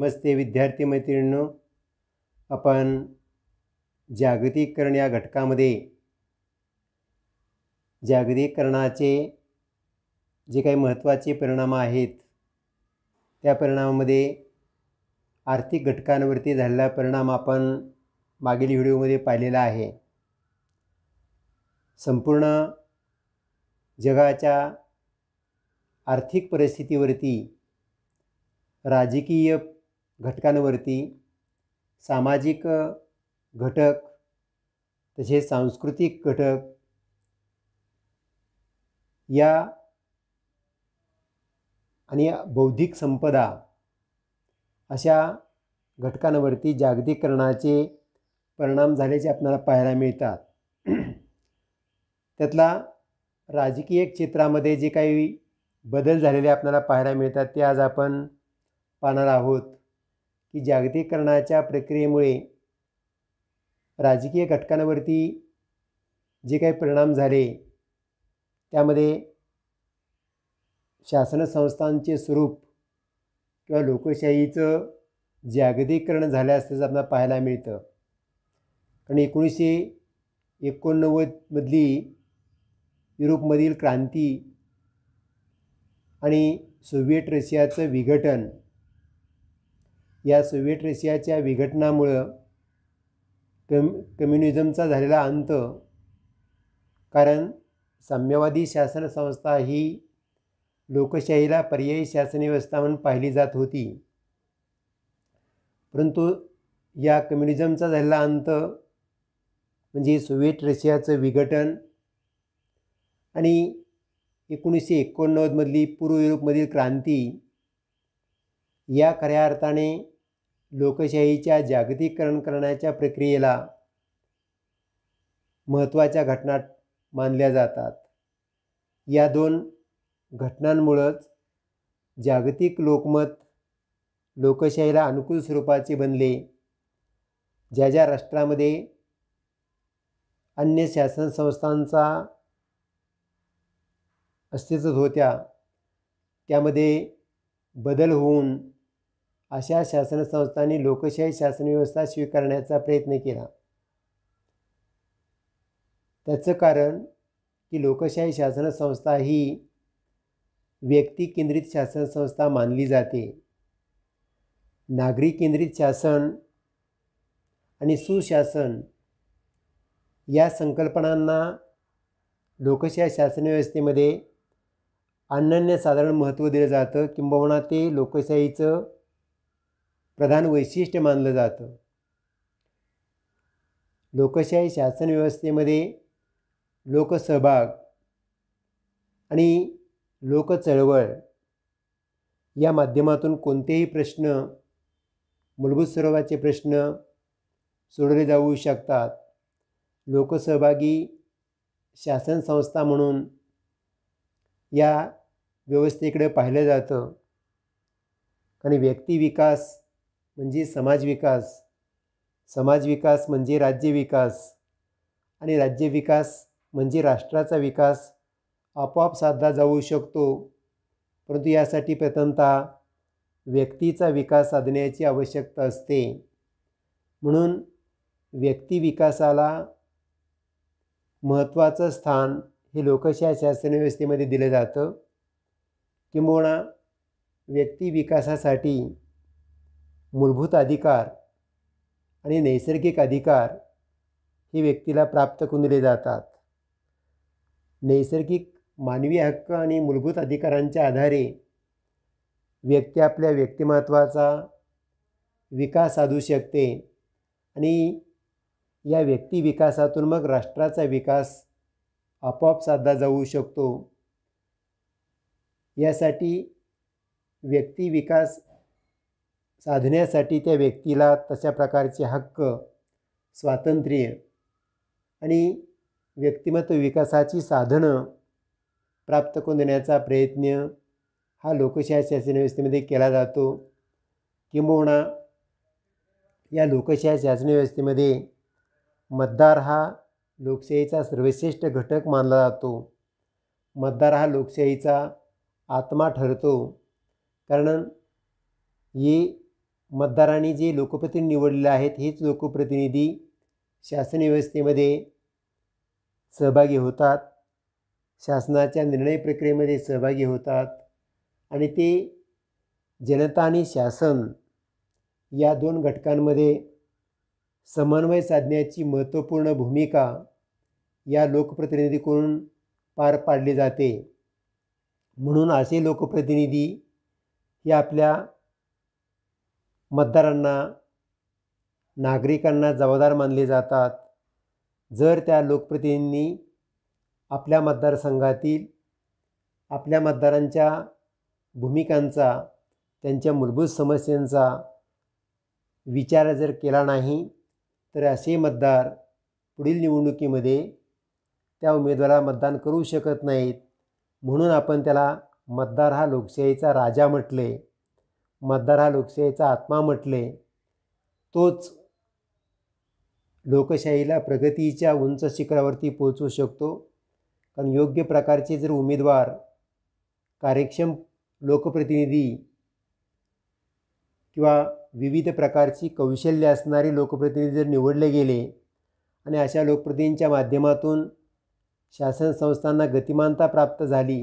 नमस्ते विद्यार्थी मैत्रिणींनो, आपण जागतिकीकरण या घटकामध्ये जागतिकीकरणाचे जे काही महत्त्वाचे परिणाम आहेत त्या परिणामामध्ये आर्थिक घटकांवरती झालेला परिणाम आपण मागील व्हिडिओमध्ये पाहिलेला आहे। संपूर्ण जगाच्या आर्थिक परिस्थितीवरती, राजकीय घटकांवरती, सामाजिक घटक तसेच सांस्कृतिक घटक या आणि बौद्धिक संपदा अशा घटकांवरती जागतिकीकरणाचे परिणाम झाल्याचे आपल्याला पाहायला मिळतात। त्यातला राजकीय क्षेत्रामध्ये जे काही बदल झालेले आपल्याला पाहायला मिळतात ते आज आपण पाहणार आहोत की जागतिकीकरणाच्या प्रक्रियेमुळे राजकीय घटकांवरती जे काही परिणाम झाले त्यामध्ये शासन संस्थांचे स्वरूप किंवा लोकशाहीचं जागतिकीकरण झाले असल्याचं आपल्याला पाहायला मिळतं। कारण 1989 मधली युरोपमधील क्रांती आणि सोव्हिएट रशियाचं विघटन, या सोव्हिएट रशियाच्या विघटनामुळं कम्युनिझमचा झालेला अंत, कारण साम्यवादी शासन संस्था ही लोकशाहीला पर्यायी शासन व्यवस्था म्हणून पाहिली जात होती, परंतु या कम्युनिझमचा झालेला अंत म्हणजे सोव्हिएट रशियाचं विघटन आणि 1989 मधली पूर्व युरोपमधील क्रांती या खऱ्या अर्थाने लोकशाहीच्या जागतिकीकरण करण्याच्या प्रक्रियेला महत्त्वाच्या घटना मानल्या जातात। या दोन घटनांमुळेच जागतिक लोकमत लोकशाहीला अनुकूल स्वरूपाचे बनले। ज्या ज्या राष्ट्रामध्ये अन्य शासन संस्थांचा अस्तित्व होत्या त्यामध्ये बदल होऊन अशा शासन संस्थांनी लोकशाही शासन व्यवस्था स्वीकारण्याचा प्रयत्न केला। त्याचं कारण की लोकशाही शासन संस्था ही व्यक्ती केंद्रित शासन संस्था मानली जाते। नागरी केंद्रित शासन आणि सुशासन या संकल्पनांना लोकशाही शासन व्यवस्थेमध्ये अनन्यसाधारण महत्त्व दिलं जातं, किंबहुना ते लोकशाहीचं प्रधान वैशिष्ट्य मानलं जातं। लोकशाही शासन व्यवस्थेमध्ये लोकसहभाग आणि लोकचळवळ या माध्यमातून कोणतेही प्रश्न, मूलभूत स्वरूपाचे प्रश्न सोडवले जाऊ शकतात। लोकसहभागी शासन संस्था म्हणून या व्यवस्थेकडे पाहिलं जातं। आणि व्यक्ती विकास म्हणजे समाज विकास, समाज विकास म्हणजे राज्य विकास, आणि राज्य विकास म्हणजे राष्ट्राचा विकास आपोआप साधला जाऊ शकतो, परंतु यासाठी प्रथमतः व्यक्तीचा विकास साधण्याची आवश्यकता असते। म्हणून व्यक्ती विकासाला महत्त्वाचं स्थान हे लोकशाही शासन व्यवस्थेमध्ये दिलं जातं, किंबहुना व्यक्ती विकासासाठी मूलभूत अधिकार आणि नैसर्गिक अधिकार हे व्यक्तीला प्राप्त करून दिले जातात। नैसर्गिक मानवी हक्क आणि मूलभूत अधिकारांच्या आधारे व्यक्ती आपल्या व्यक्तिमत्त्वाचा विकास साधू शकते आणि या व्यक्ती विकासातून मग राष्ट्राचा विकास आपोआप साधला जाऊ शकतो। यासाठी व्यक्ती विकास साधण्यासाठी त्या व्यक्तीला तशा प्रकारचे हक्क, स्वातंत्र्य आणि व्यक्तिमत्व विकासाची साधनं प्राप्त करून देण्याचा प्रयत्न हा लोकशाही शासन व्यवस्थेमध्ये केला जातो। किंबहुना या लोकशाही शासन व्यवस्थेमध्ये मतदार हा लोकशाहीचा सर्वश्रेष्ठ घटक मानला जातो। मतदार हा लोकशाहीचा आत्मा ठरतो, कारण ही मतदारांनी जे लोकप्रतिनिधी निवडलेले आहेत हेच लोकप्रतिनिधी शासन व्यवस्थेमध्ये सहभागी होतात, शासनाच्या निर्णय प्रक्रियेमध्ये सहभागी होतात आणि ते जनता आणि शासन या दोन घटकांमध्ये समन्वय साधण्याची महत्त्वपूर्ण भूमिका या लोकप्रतिनिधीकडून पार पाडली जाते. म्हणून असे लोकप्रतिनिधी हे आपल्या मतदारांना, नागरिकांना जबाबदार मानले जातात. जर त्या लोकप्रतिनिधींनी आपल्या मतदारसंघातील आपल्या मतदारांच्या भूमिकांचा, त्यांच्या मूलभूत समस्यांचा विचार जर केला नाही तर असे मतदार पुढील निवडणुकीमध्ये त्या उमेदवाराला मतदान करू शकत नाहीत. म्हणून आपण त्याला मतदार हा लोकशाहीचा राजा म्हटले, मतदार हा लोकशाहीचा आत्मा म्हटले. तोच लोकशाहीला प्रगतीच्या उंच शिखरावरती पोहोचवू शकतो. कारण योग्य प्रकारचे जर उमेदवार, कार्यक्षम लोकप्रतिनिधी किंवा विविध प्रकारची कौशल्य असणारे लोकप्रतिनिधी जर निवडले गेले आणि अशा लोकप्रतिनिधींच्या माध्यमातून शासन संस्थांना गतिमानता प्राप्त झाली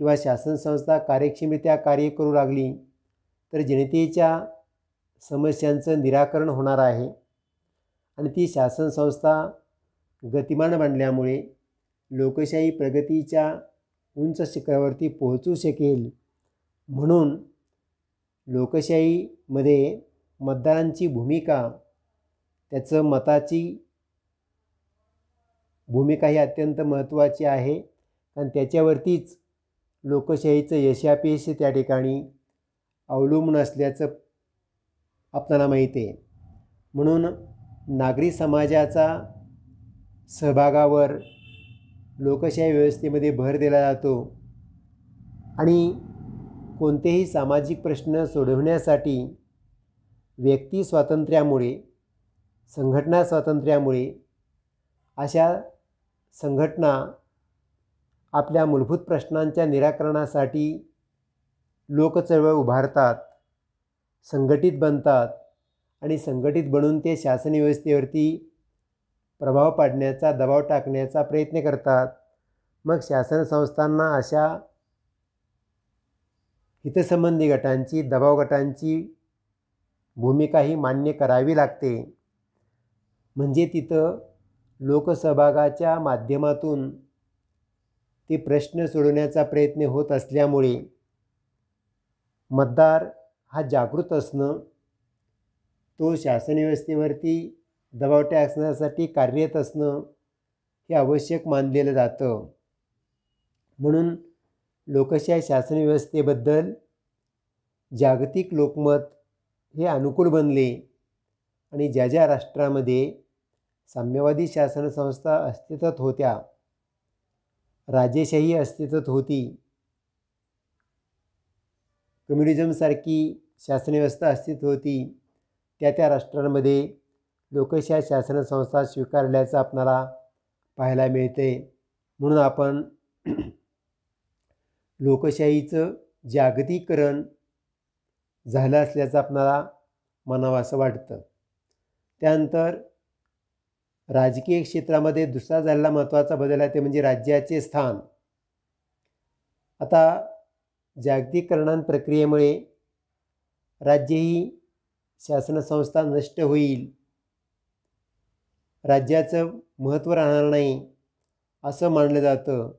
किंवा शासन संस्था कार्यक्षमरित्या कार्य करू लागली तर जनतेच्या समस्यांचं निराकरण होणार आहे आणि ती शासन संस्था गतिमान बनल्यामुळे लोकशाही प्रगतीच्या उंच शिखरावरती पोहोचू शकेल. म्हणून लोकशाहीमध्ये मतदारांची भूमिका, त्याचं मताची भूमिका ही अत्यंत महत्त्वाची आहे. कारण त्याच्यावरतीच लोकशाहीचं यशापयश त्या ठिकाणी अवलंबून असल्याचं आपल्याला माहिती आहे. म्हणून नागरी समाजाचा सहभागावर लोकशाही व्यवस्थेमध्ये भर दिला जातो आणि कोणतेही सामाजिक प्रश्न सोडवण्यासाठी व्यक्ती स्वातंत्र्यामुळे, संघटना स्वातंत्र्यामुळे अशा संघटना आपल्या मूलभूत प्रश्नांच्या निराकरणासाठी लोकचळवळ उभारतात, संघटित बनतात आणि संघटित बनून ते शासन व्यवस्थेवरती प्रभाव पाडण्याचा, दबाव टाकण्याचा प्रयत्न करतात. मग शासन संस्थांना अशा हितसंबंधी गटांची, दबाव गटांची भूमिका ही मान्य करावी लागते. म्हणजे तिथं लोकसहभागाच्या माध्यमातून ते प्रश्न सोडवण्याचा प्रयत्न होत असल्यामुळे मतदार हा जागृत असणं, तो शासन व्यवस्थेवरती दबाव टाकण्यासाठी कार्यरत असणं हे आवश्यक मानलेलं जातं. म्हणून लोकशाही शासन व्यवस्थेबद्दल जागतिक लोकमत हे अनुकूल बनले आणि ज्या ज्या राष्ट्रामध्ये साम्यवादी शासन संस्था अस्तित्वात होत्या, राजेशाही अस्तित्वात होती, कम्युनिझमसारखी शासन व्यवस्था अस्तित्वात होती, त्या त्या राष्ट्रांमध्ये लोकशाही शासन संस्था स्वीकारल्याचं आपल्याला पाहायला मिळते. म्हणून आपण लोकशाहीचं जागतिकीकरण झालं असल्याचं आपल्याला म्हणावं असं वाटतं. त्यानंतर राजकीय क्षेत्रामध्ये दुसरा झालेला महत्त्वाचा बदल आहे ते म्हणजे राज्याचे स्थान. आता जागतिकीकरण प्रक्रियेमुळे राज्य ही शासन संस्था नष्ट होईल, राज्याचं महत्त्व राहणार नाही असं मानलं जातं.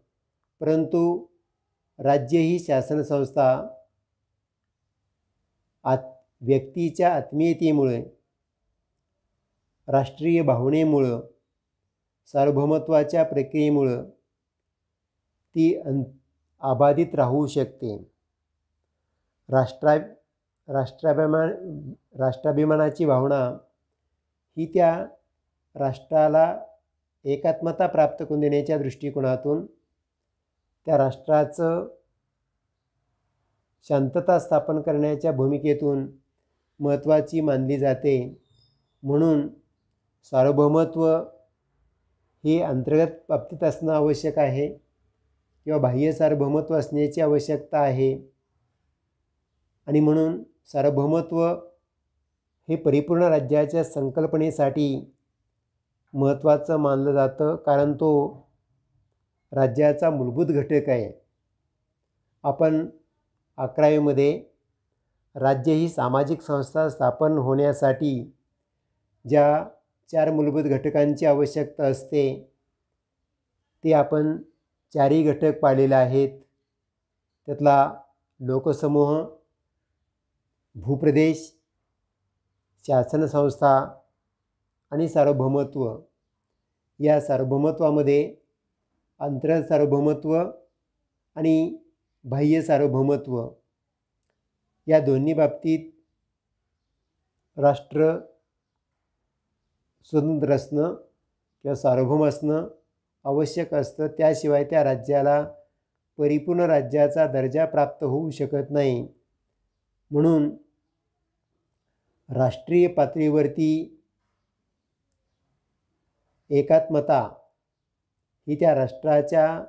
परंतु राज्य ही शासन संस्था व्यक्तीच्या आत्मीयतेमुळे, राष्ट्रीय भावनेमुळं, सार्वभौमत्वाच्या प्रक्रियेमुळं ती अबाधित राहू शकते. राष्ट्राभिमानाची भावना ही त्या राष्ट्राला एकात्मता प्राप्त करून देण्याच्या दृष्टिकोनातून, त्या राष्ट्राचं शांतता स्थापन करण्याच्या भूमिकेतून महत्त्वाची मानली जाते. म्हणून सार्वभौमत्व हे अंतर्गत बाबतीत असणं आवश्यक आहे किंवा बाह्य सार्वभौमत्व असण्याची आवश्यकता आहे. आणि म्हणून सार्वभौमत्व हे परिपूर्ण राज्याच्या संकल्पनेसाठी महत्त्वाचं मानलं जातं, कारण तो राज्याचा मूलभूत घटक आहे. आपण 11वीमध्ये राज्य ही सामाजिक संस्था स्थापन होण्यासाठी ज्या 4 मूलभूत घटकांची आवश्यकता असते ते आपण 4ही घटक पाळलेले आहेत. त्यातला लोकसमूह, भूप्रदेश, शासनसंस्था आणि सार्वभौमत्व. या सार्वभौमत्वामध्ये अंतर्गत सार्वभौमत्व आणि बाह्य सार्वभौमत्व या दोन्ही बाबतीत राष्ट्र स्वतंत्र असणं किंवा सार्वभौम असणं आवश्यक असतं. त्याशिवाय त्या राज्याला परिपूर्ण राज्याचा दर्जा प्राप्त होऊ शकत नाही. म्हणून राष्ट्रीय पातळीवरती एकात्मता ही त्या राष्ट्राच्या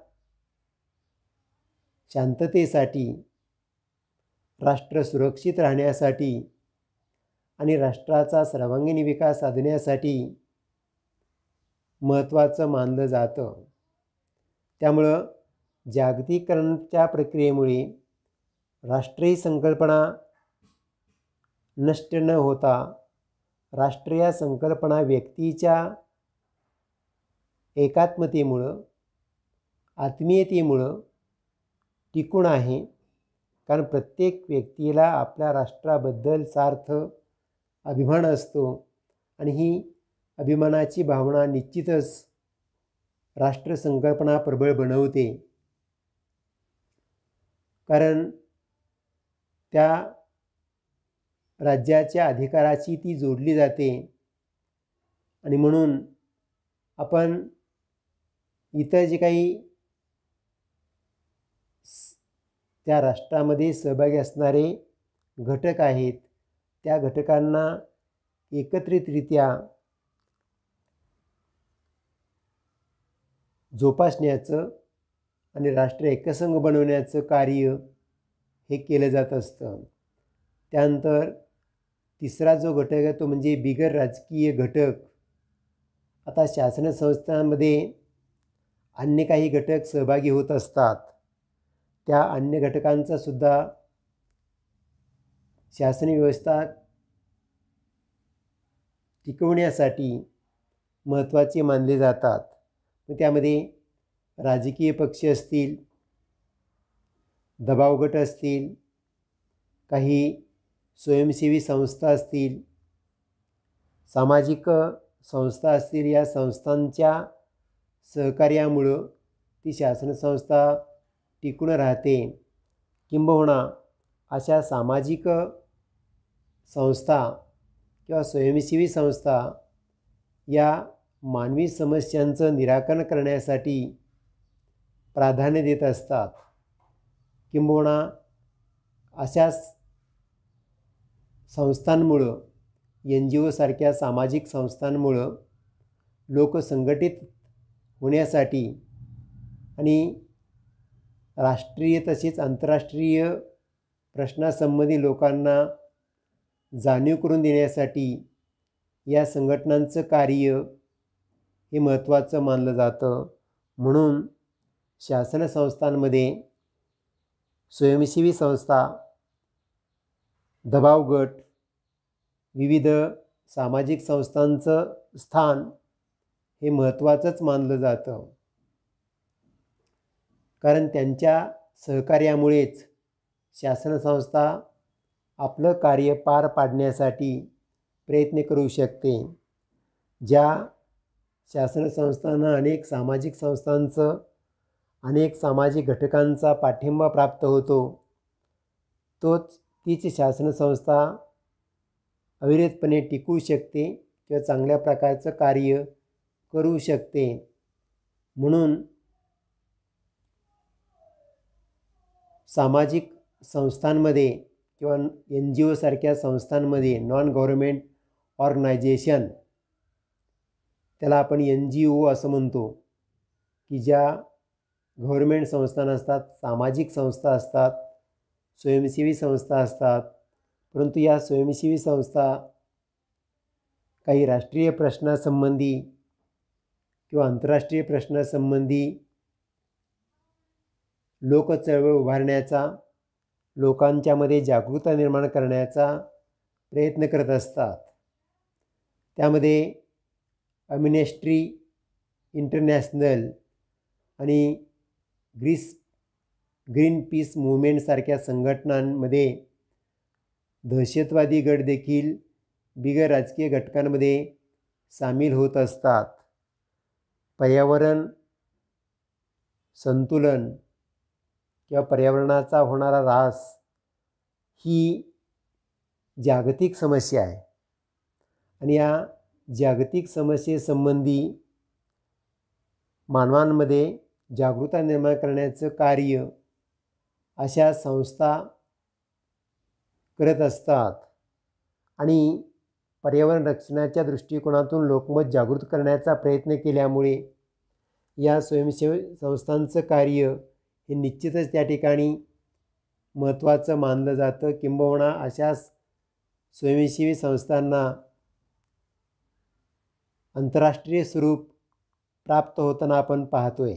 शांततेसाठी, राष्ट्र सुरक्षित राहण्यासाठी आणि राष्ट्राचा सर्वांगीण विकास साधण्यासाठी महत्त्वाचं मानलं जातं. त्यामुळं जागतिकीकरणाच्या प्रक्रियेमुळे राष्ट्र ही संकल्पना नष्ट न होता राष्ट्रीय संकल्पना व्यक्तीच्या एकात्मतेमुळं, आत्मीयतेमुळं टिकून आहे. कारण प्रत्येक व्यक्तीला आपल्या राष्ट्राबद्दल सार्थ अभिमान असतो आणि ही अभिमानाची भावना निश्चितच राष्ट्रसंकल्पना प्रबळ बनवते. कारण त्या राज्याच्या अधिकाराची ती जोडली जाते आणि म्हणून आपण इतर जे काही त्या राष्ट्रामध्ये सहभागी असणारे घटक आहेत त्या घटकांना एकत्रितरित्या जोपासण्याचं आणि राष्ट्र एकसंघ बनवण्याचं कार्य हे केलं जात असतं. त्यानंतर तिसरा जो घटक आहे तो म्हणजे बिगर राजकीय घटक. आता शासन संस्थांमध्ये अन्य काही घटक सहभागी होत असतात. त्या अन्य घटकांचा सुद्धा शासन व्यवस्था टिकवण्यासाठी महत्त्वाचे मानले जातात. त्यामध्ये राजकीय पक्ष असतील, दबाव गट असतील, काही स्वयंसेवी संस्था असतील, सामाजिक संस्था असतील. या संस्थांच्या सहकार्यामुळं ती शासन संस्था टिकून राहते. किंबहुना अशा सामाजिक संस्था किंवा स्वयंसेवी संस्था या मानवी समस्यांचं निराकरण करण्यासाठी प्राधान्य देत असतात. किंबहुना अशा संस्थांमुळं, NGO सारख्या सामाजिक संस्थांमुळं लोक संघटित होण्यासाठी आणि राष्ट्रीय तसेच आंतरराष्ट्रीय प्रश्नासंबंधी लोकांना जाणीव करून देण्यासाठी या संघटनांचं कार्य हे महत्त्वाचं मानलं जातं. म्हणून शासन संस्थांमध्ये स्वयंसेवी संस्था, दबाव गट, विविध सामाजिक संस्थांचं स्थान हे महत्त्वाचंच मानलं जातं. कारण त्यांच्या सहकार्यामुळेच शासन संस्था आपलं कार्य पार पाडण्यासाठी प्रयत्न करू शकते. ज्या शासन संस्थांना अनेक सामाजिक संस्थांचं, अनेक सामाजिक घटकांचा पाठिंबा प्राप्त होतो, तीच शासन संस्था अविरतपणे टिकू शकते किंवा चांगल्या प्रकारचं कार्य करू शकते. म्हणून सामाजिक संस्थांमध्ये किंवा NGO सारख्या संस्थांमध्ये, नॉन गव्हर्नमेंट ऑर्गनायझेशन, त्याला आपण NGO असं म्हणतो, की ज्या गव्हर्नमेंट संस्था नसतात, सामाजिक संस्था असतात, स्वयंसेवी संस्था असतात, परंतु या स्वयंसेवी संस्था काही राष्ट्रीय प्रश्नासंबंधी किंवा आंतरराष्ट्रीय प्रश्नासंबंधी लोकचळवळ उभारण्याचा, लोकांच्यामध्ये जागरूकता निर्माण करण्याचा प्रयत्न करत असतात. त्यामध्ये अम्नेस्टी इंटरनॅशनल आणि ग्रीन पीस मूव्हमेंटसारख्या संघटनांमध्ये दहशतवादी गट देखील बिगर राजकीय घटकांमध्ये सामील होत असतात. पर्यावरण संतुलन किंवा पर्यावरणाचा होणारा ऱ्हास ही जागतिक समस्या आहे आणि या जागतिक समस्येसंबंधी मानवांमध्ये जागरूकता निर्माण करण्याचं कार्य अशा संस्था करत असतात आणि पर्यावरण रक्षणाच्या दृष्टिकोनातून लोकमत जागृत करण्याचा प्रयत्न केल्यामुळे या स्वयंसेवी संस्थांचं कार्य हे निश्चितच त्या ठिकाणी महत्त्वाचं मानलं जातं. किंबहुना अशा स्वयंसेवी संस्थांना आंतरराष्ट्रीय स्वरूप प्राप्त होताना आपण पाहतोय.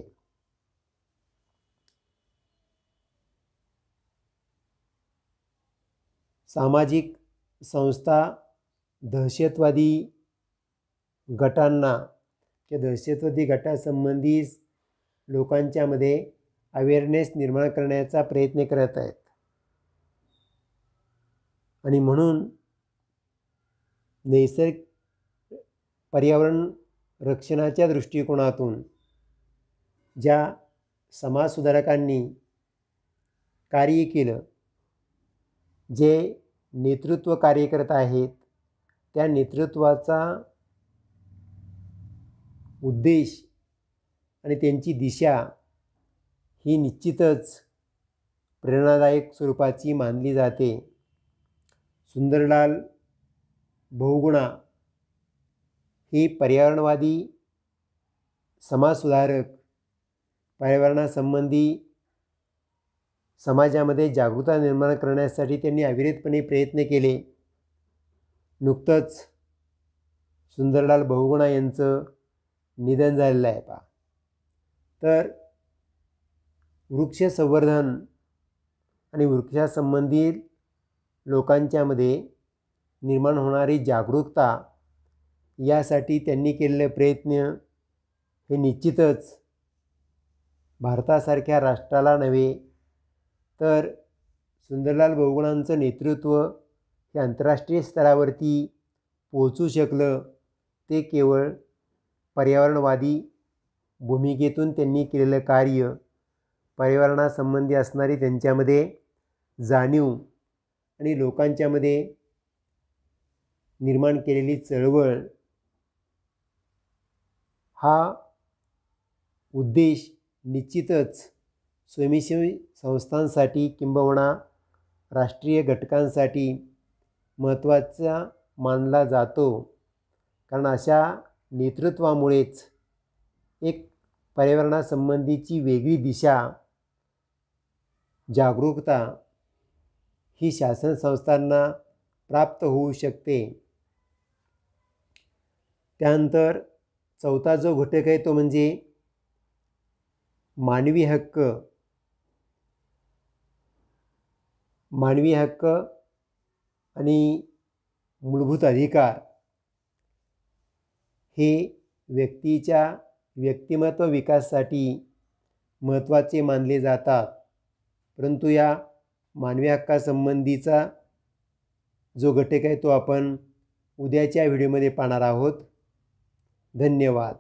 सामाजिक संस्था दहशतवादी गटांना किंवा दहशतवादी गटासंबंधी लोकांच्यामध्ये अवेअरनेस निर्माण करण्याचा प्रयत्न करत आहेत आणि म्हणून पर्यावरण रक्षणाच्या दृष्टिकोनातून ज्या समाजसुधारकांनी कार्य केलं, जे नेतृत्व कार्य करत आहेत, त्या नेतृत्वाचा उद्देश आणि त्यांची दिशा ही निश्चितच प्रेरणादायक स्वरूपाची मानली जाते. सुंदरलाल बहुगुणा हे पर्यावरणवादी समाजसुधारक, पर्यावरणासंबंधी समाजामध्ये जागरूकता निर्माण करण्यासाठी त्यांनी अविरतपणे प्रयत्न केले. नुकतंच सुंदरलाल बहुगुणा यांचं निधन झालेलं आहे पहा. तर वृक्ष संवर्धन आणि वृक्षासंबंधी लोकांच्यामध्ये निर्माण होणारी जागरूकता यासाठी त्यांनी केलेले प्रयत्न हे निश्चितच भारतासारख्या राष्ट्राला नव्हे तर सुंदरलाल बहुगुणांचं नेतृत्व हे आंतरराष्ट्रीय स्तरावरती पोहोचू शकलं ते केवळ पर्यावरणवादी भूमिकेतून त्यांनी केलेलं कार्य, पर्यावरणासंबंधी असणारी त्यांच्यामध्ये जाणीव आणि लोकांच्यामध्ये निर्माण केलेली चळवळ हा उद्देश निश्चितच स्वयंसेवी संस्थांसाठी किंबहुना राष्ट्रीय घटकांसाठी महत्त्वाचा मानला जातो. कारण अशा नेतृत्वामुळेच एक पर्यावरणासंबंधीची वेगळी दिशा, जागरूकता ही शासन संस्थांना प्राप्त होऊ शकते. त्यानंतर चौथा जो घटक आहे तो म्हणजे मानवी हक्क. मानवी हक्क आणि मूलभूत अधिकार हे व्यक्तीच्या व्यक्तिमत्व विकासासाठी महत्त्वाचे मानले जातात. परंतु या मानवी हक्कासंबंधीचा जो घटक आहे तो आपण उद्याच्या व्हिडिओमध्ये पाहणार आहोत. धन्यवाद.